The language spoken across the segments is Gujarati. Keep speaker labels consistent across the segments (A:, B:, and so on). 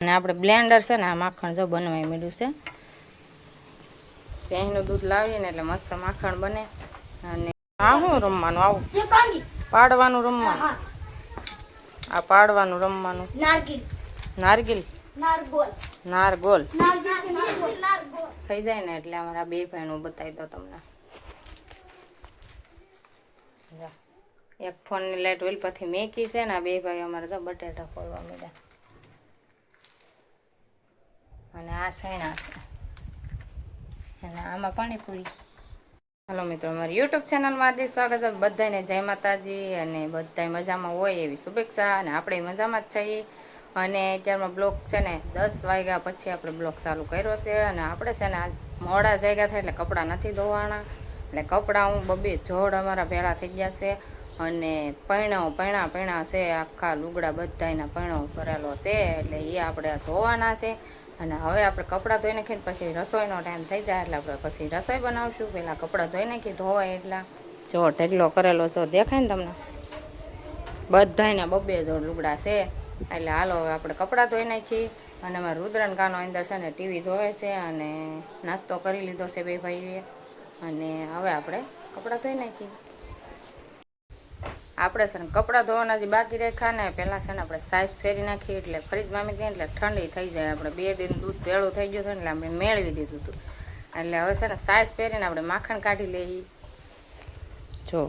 A: અને આપણે બ્લેન્ડર છે ને આ માખણ જો બનવાય મળ્યું છે. ભેંસનું દૂધ લાવીએ ને એટલે મસ્ત માખણ બને. અને આ શું રમવાનું આવું પાડવાનું રમવાનું, આ પાડવાનું રમવાનું નારગીલ નારગોલ થઈ જાય ને એટલે અમારા બે ભાઈનું બતાવી દો તમને. એક ફોનની લાઈટ ઓલ પછી મેકી છે ને, બે ભાઈ અમારે તો બટેટા ફોડવા મળ્યા. અને આ સૈણા છે અને આમાં પાણીપુરી. હાલો મિત્રો, અમારી યુટ્યુબ ચેનલમાં હાર્દિક સ્વાગત છે બધાને. જય માતાજી. અને બધા મજામાં હોય એવી શુભેચ્છા. અને આપણે મજામાં જ છીએ. અને અત્યારમાં બ્લોક છે ને 10 વાગ્યા પછી આપણે બ્લોક ચાલુ કર્યો છે. અને આપણે છે ને આજ મોડા જાગ્યા થાય એટલે કપડાં નથી ધોવાના. એટલે કપડાં હું બબે જોડ અમારા ભેળા થઈ ગયા છે. અને પૈણા છે, આખા લુગડા બધાના પૈણો ભરેલો છે. એટલે એ આપણે ધોવાના છે. અને હવે આપણે કપડાં ધોઈ નાખીને પછી રસોઈનો ટાઈમ થઈ જાય એટલે આપણે પછી રસોઈ બનાવશું. પહેલાં કપડાં ધોઈ નાખી ધોવાય એટલા. જો ઢગલો કરેલો જો દેખાય ને તમને, બધાને બબે જોડ લુગડા છે. એટલે હાલો હવે આપણે કપડાં ધોઈ નાખી. અને અમારા રુદ્રન કાનો અંદર છે ને ટીવી જોવે છે. અને નાસ્તો કરી લીધો છે બે ભાઈઓએ. અને હવે આપણે કપડાં ધોઈ નાખી. આપણે છે ને કપડાં ધોવાના જે બાકી રાખ્યા ને, પહેલાં છે ને આપણે સાઈઝ ફેરી નાખી એટલે ફ્રીજમાં મૂકી દઈએ એટલે ઠંડી થઈ જાય. આપણે 2 દિન દૂધ ભેળું થઈ ગયું હતું એટલે આપણે મેળવી દીધું હતું. એટલે હવે છે ને સાઈઝ ફેરીને આપણે માખણ કાઢી લઈએ. જો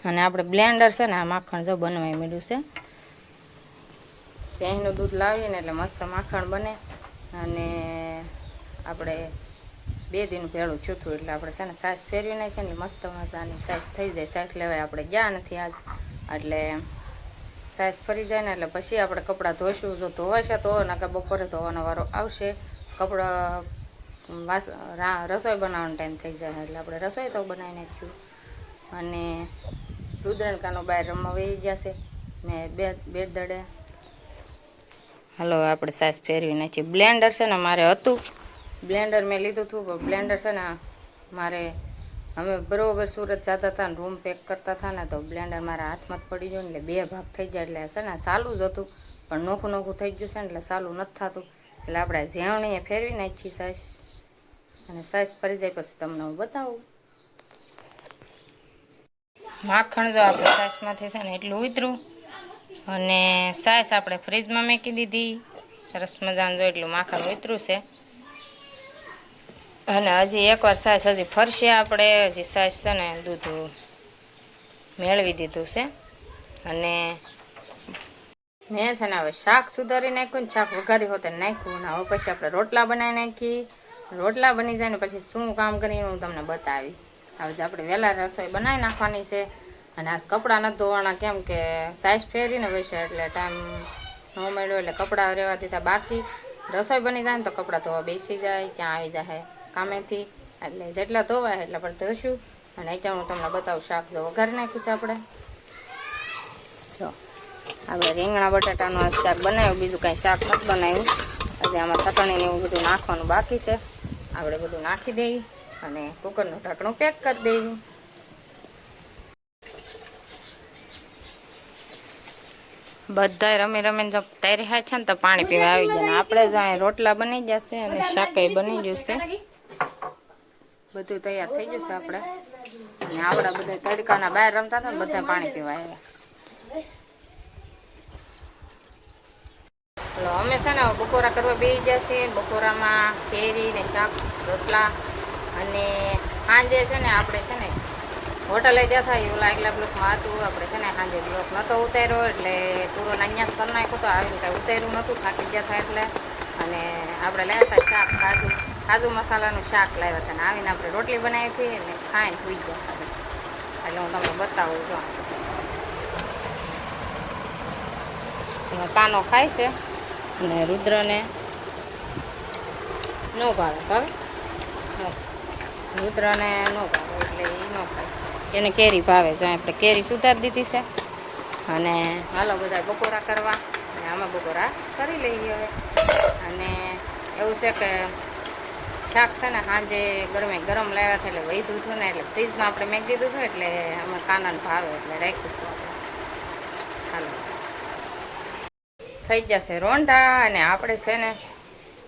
A: અને આપણે બ્લેન્ડર છે ને આ માખણ જો બનવાય મળ્યું છે. ભેંસનું દૂધ લાવીએ ને એટલે મસ્ત માખણ બને. અને આપણે 2 દિન ભેળું છૂથું એટલે આપણે છે ને સાઈઝ ફેરવી નાખીએ ને મસ્ત મજાની સાઈઝ થઈ જાય. સાઈઝ લેવાય આપણે ગયા નથી આજ, એટલે સાઈઝ ફરી જાય ને એટલે પછી આપણે કપડાં ધોઈશું. જો ધોવાશે તો નકર બપોરે ધોવાનો વારો આવશે. કપડાં રસોઈ બનાવવાનો ટાઈમ થઈ જાય એટલે આપણે રસોઈ તો બનાવી નાખીશું. અને રુદ્રનકાનો બહાર રમવા વહી ગયા છે. મેં બે દડે હાલો આપણે સાઈઝ ફેરવી નાખીએ. બ્લેન્ડર છે ને મારે હતું, બ્લેન્ડર મેં લીધું હતું. પણ બ્લેન્ડર છે ને મારે અમે બરાબર સુરત જતા હતા ને રૂમ પેક કરતા હતા ને, તો બ્લેન્ડર મારા હાથમાં જ પડી ગયું ને એટલે 2 ભાગ થઈ જાય. એટલે છે ને સાલું જ હતું પણ નોખું થઈ ગયું છે ને એટલે સાલું નથી થતું. એટલે આપણે ઝેવણીએ ફેરવી નાખીએ સાઈઝ. અને સાઈઝ ફરી જાય પછી તમને હું બતાવું. માખણ જો આપણે સાઈઝમાંથી છે ને એટલું ઉતરું. અને સાઈઝ આપણે ફ્રીજમાં મૂકી દીધી. સરસ મજાનું જો એટલું માખણ ઉતરું છે. અને હજી એકવાર સાઈઝ હજી ફરશે. આપણે હજી સાઈઝ છે ને દૂધ મેળવી દીધું છે. અને મેં છે ને હવે શાક સુધારી નાખ્યું ને, શાક વઘારી હોતે નાખ્યું. અને હવે પછી આપણે રોટલા બનાવી નાખી. રોટલા બની જાય ને પછી શું કામ કરીને હું તમને બતાવી. હવે આપણે વહેલા રસોઈ બનાવી નાખવાની છે. અને આજ કપડાં નથી ધોવાના, કેમ કે સાઈઝ ફેરીને વસે એટલે ટાઈમ ન મળ્યો એટલે કપડાં રહેવા દીધા બાકી. રસોઈ બની જાય ને તો કપડાં ધોવા બેસી જાય, ક્યાં આવી જાય કામેથી. એટલે જેટલા ધોવાય એટલા પર ધોઈશું. અને અત્યારે હું તમને બતાવું શાક જો વઘારી નાખ્યું છે આપણે. જો આપણે રીંગણા બટાટાનું શાક બનાવ્યું, બીજું કાંઈ શાક નથી બનાવ્યું. હજી આમાં ચટણીને એવું બધું નાખવાનું બાકી છે. આપણે બધું નાખી દઈએ અને કુકરનું ઢાંકણું પેક કરી દઈએ. બધા રમી રમીને જો તૈયારી થાય છે ને તો પાણી પીવા આવી જાય. આપણે જ અહીં રોટલા બની જશે અને શાકઈ બની જશે. બધું તૈયાર થઈ જશે આપણે. અને આવડા બધા તડકાના બહાર રમતા હતા ને બધા પાણી પીવા આવ્યા. હલો, અમે છે ને બપોરા કરવા બેસી જશે. બપોરામાં કેરી ને શાક રોટલા. અને સાંજે છે ને આપણે છે ને હોટલે જતા એવું આગલા બ્લોકમાં હતું. આપણે છે ને સાંજે બ્લોક નહોતો ઉતાર્યો એટલે પૂરો નાન્યાસ કરી નાખ્યો તો આવીને કાંઈ ઉતાર્યું નહોતું, થાકી જતા એટલે. અને આપણે લાવ્યા હતા શાક કાજુ મસાલાનું શાક લાવ્યા હતા. ને આવીને આપણે રોટલી બનાવી હતી અને ખાઈને સૂઈ ગયા હતા પછી. એટલે હું તમને બતાવું જો કાનો ખાય છે. અને રુદ્રને ન ભાવે રુદ્રને ન ભાવે એટલે એ ન ખાય. એને કેરી ભાવે છે. આપણે કેરી સુધારી દીધી છે. અને હાલો બધા બપોરા કરવા. અને આમાં બપોરા કરી લઈએ હવે. અને એવું છે કે શાક છે ને સાંજે ગરમ લાવ્યા હતા એટલે વધ્યું હતું ને એટલે ફ્રીજમાં આપણે મેં દીધું હતું. એટલે અમે કાનાને ભાવે એટલે રાખ્યું હતું આપણે. હાલો થઈ જશે રોંઢા. અને આપણે છે ને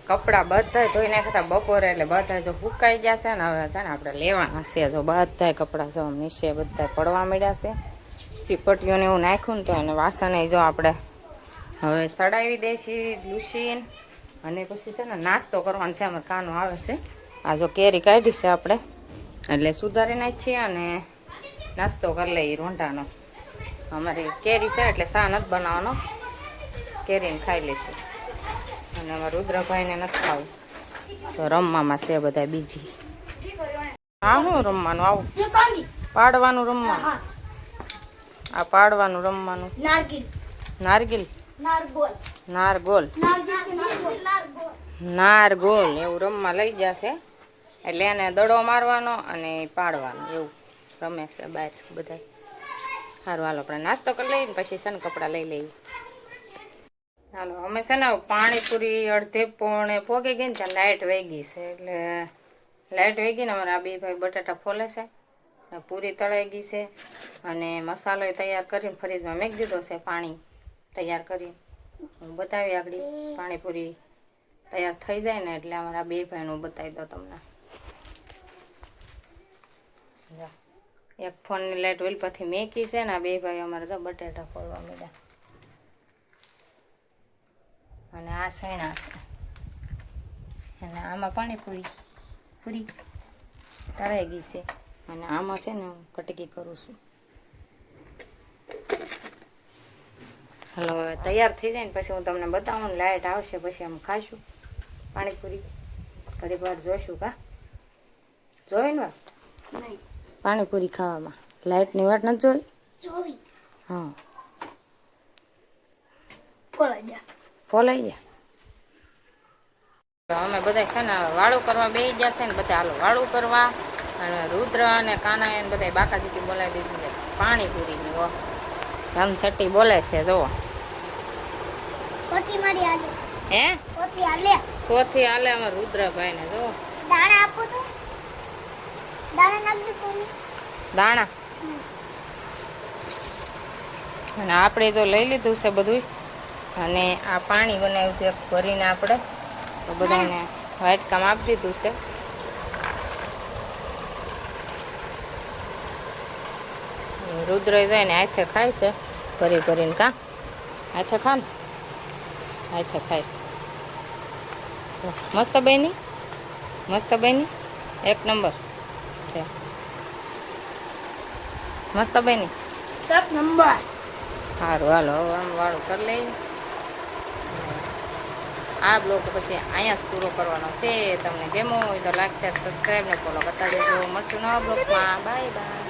A: કપડાં બધા ધોઈ નાખ્યા બપોરે, એટલે બધા જો સુકાઈ જશે ને હવે છે ને આપણે લેવાના છે. જો બધા કપડાં જો નીચે બધા પડવા મળ્યા છે, ચીપટીઓને એવું નાખ્યું ને તો એને વાસણે જો આપણે હવે સડાવી દઈશી લૂસીન. અને પછી છે ને નાસ્તો કરવાનો છે. અમારે કાનો આવે છે. આ જો કેરી કાઢી છે આપણે, એટલે સુધારી નાખીએ અને નાસ્તો કરી લઈએ રોંઢાનો. અમારી કેરી છે એટલે શા નથી બનાવવાનો, કેરીને ખાઈ લઈશું. અને અમારા રુદ્રભાઈને નથી ખાવું, તો રમવામાં છે બધા બીજી. હા હું રમવાનું આવું પાડવાનું રમવાનું, આ પાડવાનું રમવાનું નારગીલ નારગોલ નારગોલ એવું રમવા લઈ જશે. એટલે એને દડો મારવાનો અને પાડવાનો એવું રમે છે બહાર બધા. સારું હાલો આપણે નાસ્તો કરી લઈએ ને પછી છે ને કપડાં લઈ લઈએ. હાલો અમે છે ને પાણીપુરી અડધે પોણે પોગી ગઈ ને ત્યાં લાઇટ વહી ગઈ છે. એટલે લાઇટ વહી ગઈ ને અમારા આ બે ભાઈ બટાટા ફોલે છે, પૂરી તળાઈ ગઈ છે અને મસાલો તૈયાર કરીને ફ્રીજમાં મેકી દીધો છે. પાણી તૈયાર કરી હું બતાવી આગળ પાણીપુરી તૈયાર થઈ જાય ને એટલે અમારા બે ભાઈનું બતાવી દો તમને. એક ફોનની લાઇટ ઓઇલ પછી મેકી છે ને બે ભાઈ અમારે જો બટાટા ફોલવા મળ્યા. અને આ સૈણા છે અને આમાં પાણીપુરી પૂરી તળાઈ ગઈ છે. અને આમાં છે ને હું કટકી કરું છું. હલો હવે તૈયાર થઈ જાય ને પછી હું તમને બતાવું ને લાઇટ આવશે પછી આમ ખાઈશું પાણીપુરી. ઘડીક વાર જોઈશું. કા જોઈ ને વાત પાણીપુરી ખાવામાં લાઇટની વાટ નથી જોઈ? હા ફોલાઈ ગયા. અમે બધા છે ને વાળું કરવા બેસી જશે ને બધા. હાલો વાળું કરવા. અને રુદ્ર અને કાના એને બધા બાકા દીદી બોલાવી દીધી છે પાણીપુરીની. ઓ રમછટ્ટી બોલે છે જુઓ. હે સોથી હાલે અમારે રુદ્રભાઈ ને જુઓ. દાણા આપો તો, દાણા નાખી દો. દાણા અને આપણે તો લઈ લીધું છે બધું. અને આ પાણી બનાવ્યું હતું એક ભરીને આપણે તો બધાને વ્હાઈટ કામ આપી દીધું છે. રુદ્ર જઈને હાથે ખાય છે ભરી ભરીને. કા હાથે ખા ને, હાથે ખાય છે. મસ્ત બની, મસ્ત બની, એક નંબર છે. મસ્ત બની, એક નંબર. સારું હાલો હવે આમ વાળું કરી લઈએ. આ બ્લોગ પછી અહીંયા જ પૂરો કરવાનો છે. તમને ગેમો હોય તો લાઈક શેર સબસ્ક્રાઈબ ને ફોલો કરતા દેજો. મળશું નવા બ્લોગમાં. Bye bye.